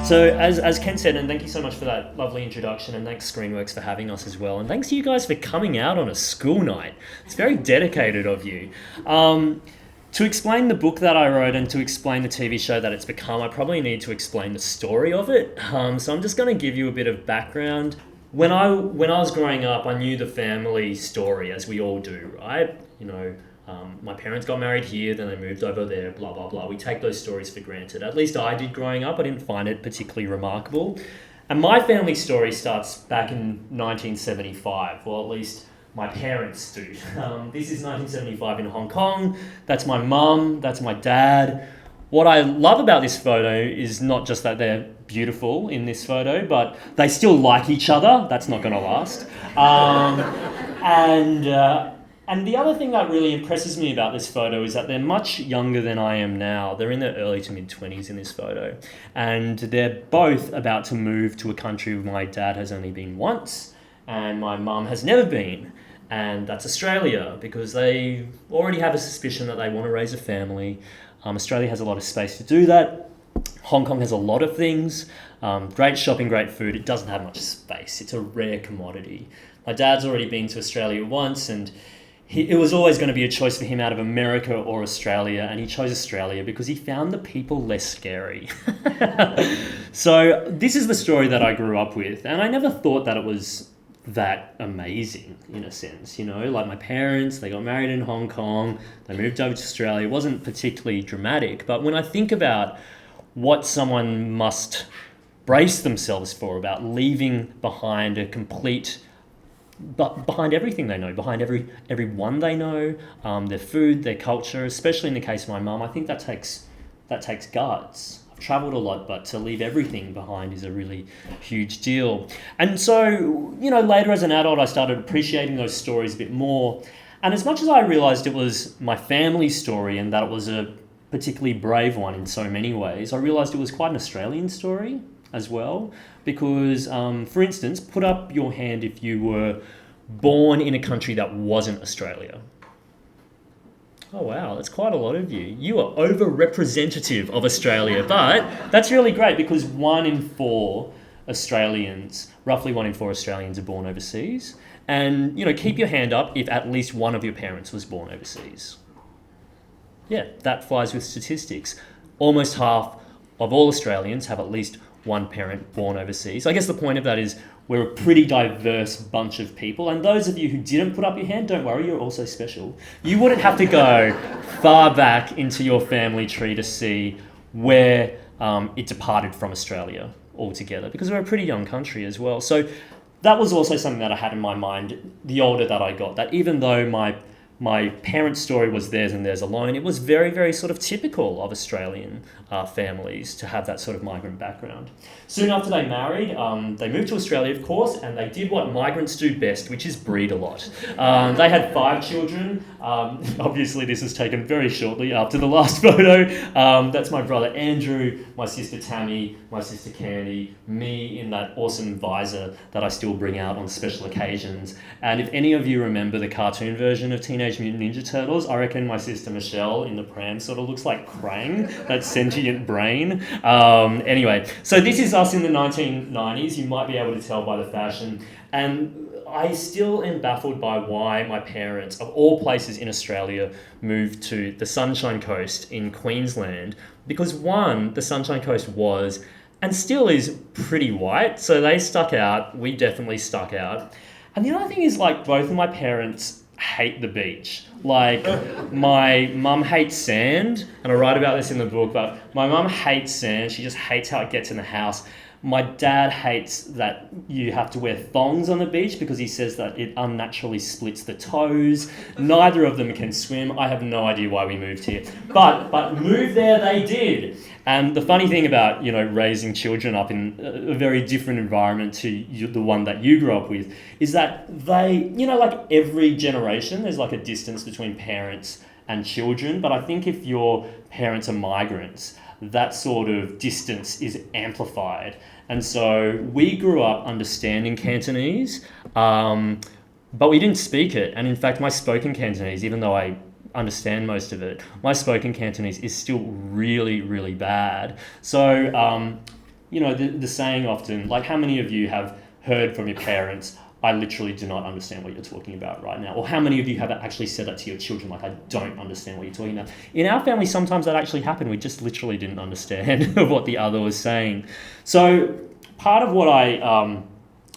So as Ken said, and thank you so much for that lovely introduction, and thanks Screenworks for having us as well, and thanks to you guys for coming out on a school night. It's very dedicated of you. To explain the book that I wrote and to explain the TV show that it's become, I probably need to explain the story of it. So I'm just going to give you a bit of background. When I was growing up, I knew the family story, as we all do, right? My parents got married here, then they moved over there, blah, blah, blah. We take those stories for granted. At least I did growing up. I didn't find it particularly remarkable. And my family story starts back in 1975. Well, at least my parents do. This is 1975 in Hong Kong. That's my mum. That's my dad. What I love about this photo is not just that they're beautiful in this photo, but they still like each other. That's not going to last. And the other thing that really impresses me about this photo is that they're much younger than I am now. They're in their early to mid-20s in this photo. And they're both about to move to a country where my dad has only been once and my mum has never been. And that's Australia, because they already have a suspicion that they want to raise a family. Australia has a lot of space to do that. Hong Kong has a lot of things. Great shopping, great food. It doesn't have much space. It's a rare commodity. My dad's already been to Australia once, and it was always going to be a choice for him out of America or Australia, and he chose Australia because he found the people less scary. So this is the story that I grew up with, and I never thought that it was that amazing in a sense, like my parents, they got married in Hong Kong, they moved over to Australia. It wasn't particularly dramatic, but when I think about what someone must brace themselves for about leaving behind behind everything they know, behind everyone they know, their food, their culture, especially in the case of my mum, I think that takes guts. I've travelled a lot, but to leave everything behind is a really huge deal. And so, later as an adult, I started appreciating those stories a bit more. And as much as I realised it was my family story and that it was a particularly brave one in so many ways, I realised it was quite an Australian story as well. Because, for instance, put up your hand if you were born in a country that wasn't Australia. Oh wow, that's quite a lot of you. You are over-representative of Australia, but that's really great because roughly 1 in 4 Australians are born overseas. And, keep your hand up if at least one of your parents was born overseas. Yeah, that flies with statistics. Almost half of all Australians have at least one parent born overseas. I guess the point of that is we're a pretty diverse bunch of people. And those of you who didn't put up your hand, don't worry, you're also special. You wouldn't have to go far back into your family tree to see where it departed from Australia altogether, because we're a pretty young country as well. So that was also something that I had in my mind the older that I got, that even though my parents' story was theirs and theirs alone, it was very, very sort of typical of Australian families to have that sort of migrant background. Soon after they married, they moved to Australia, of course, and they did what migrants do best, which is breed a lot. They had 5 children. Obviously, this was taken very shortly after the last photo. That's my brother Andrew, my sister Tammy, my sister Candy, me in that awesome visor that I still bring out on special occasions. And if any of you remember the cartoon version of Teenage Mutant Ninja Turtles, I reckon my sister Michelle in the pram sort of looks like Krang, that sentient brain. Anyway, so this is us in the 1990s. You might be able to tell by the fashion. And I still am baffled by why my parents, of all places in Australia, moved to the Sunshine Coast in Queensland. Because one, the Sunshine Coast was, and still is, pretty white. So they stuck out. We definitely stuck out. And the other thing is, both of my parents hate the beach. My mum hates sand, and I write about this in the book, but my mum hates sand. She just hates how it gets in the house. My dad hates that you have to wear thongs on the beach because he says that it unnaturally splits the toes. Neither of them can swim. I have no idea why we moved here. But move there they did. And the funny thing about, raising children up in a very different environment to the one that you grew up with is that they, every generation, there's a distance between parents and children. But I think if your parents are migrants, that sort of distance is amplified. And so we grew up understanding Cantonese, but we didn't speak it. And in fact, my spoken Cantonese, even though I understand most of it, my spoken Cantonese is still really, really bad. So the saying often, like, how many of you have heard from your parents, I literally do not understand what you're talking about right now? Or how many of you have actually said that to your children, like, I don't understand what you're talking about? In our family, sometimes that actually happened. We just literally didn't understand what the other was saying. So part of what I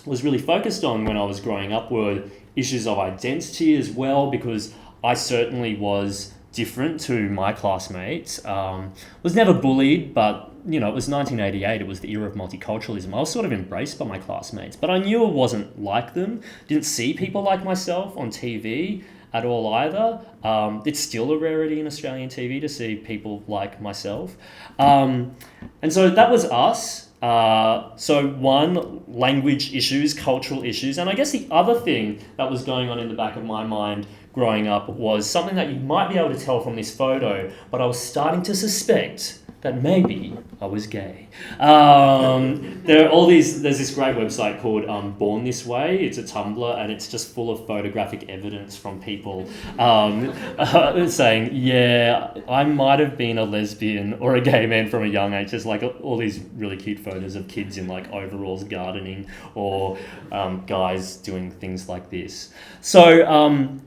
was really focused on when I was growing up were issues of identity as well, because I certainly was different to my classmates. Was never bullied, but it was 1988. It was the era of multiculturalism. I was sort of embraced by my classmates, but I knew I wasn't like them. Didn't see people like myself on TV at all either. It's still a rarity in Australian TV to see people like myself. And so that was us. So one, language issues, cultural issues. And I guess the other thing that was going on in the back of my mind growing up was something that you might be able to tell from this photo, but I was starting to suspect that maybe I was gay. There's this great website called Born This Way. It's a Tumblr, and it's just full of photographic evidence from people saying, yeah, I might have been a lesbian or a gay man from a young age. There's like all these really cute photos of kids in like overalls gardening, or guys doing things like this. So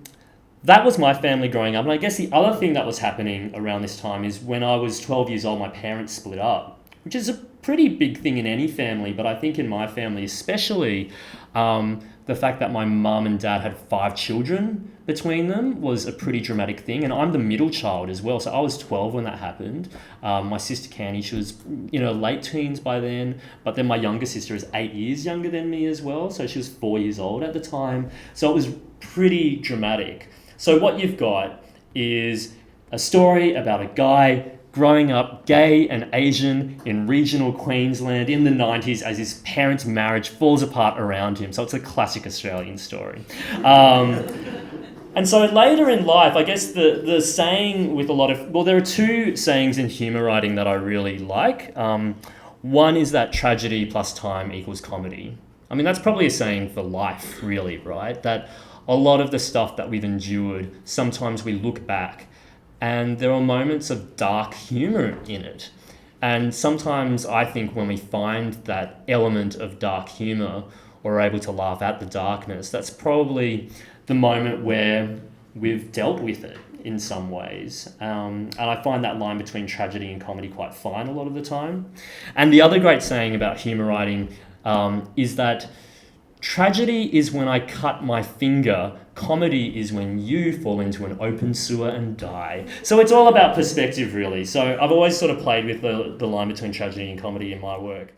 that was my family growing up. And I guess the other thing that was happening around this time is when I was 12 years old, my parents split up, which is a pretty big thing in any family. But I think in my family especially, the fact that my mum and dad had 5 children between them was a pretty dramatic thing. And I'm the middle child as well. So I was 12 when that happened. My sister Candy, she was late teens by then. But then my younger sister is 8 years younger than me as well. So she was 4 years old at the time. So it was pretty dramatic. So what you've got is a story about a guy growing up gay and Asian in regional Queensland in the 90s as his parents' marriage falls apart around him. So it's a classic Australian story. And so later in life, I guess the saying with a lot of... Well, there are 2 sayings in humour writing that I really like. One is that tragedy plus time equals comedy. I mean, that's probably a saying for life, really, right? That a lot of the stuff that we've endured, sometimes we look back and there are moments of dark humour in it. And sometimes I think when we find that element of dark humour or are able to laugh at the darkness, that's probably the moment where we've dealt with it in some ways. And I find that line between tragedy and comedy quite fine a lot of the time. And the other great saying about humour writing is that tragedy is when I cut my finger. Comedy is when you fall into an open sewer and die. So it's all about perspective, really. So I've always sort of played with the line between tragedy and comedy in my work.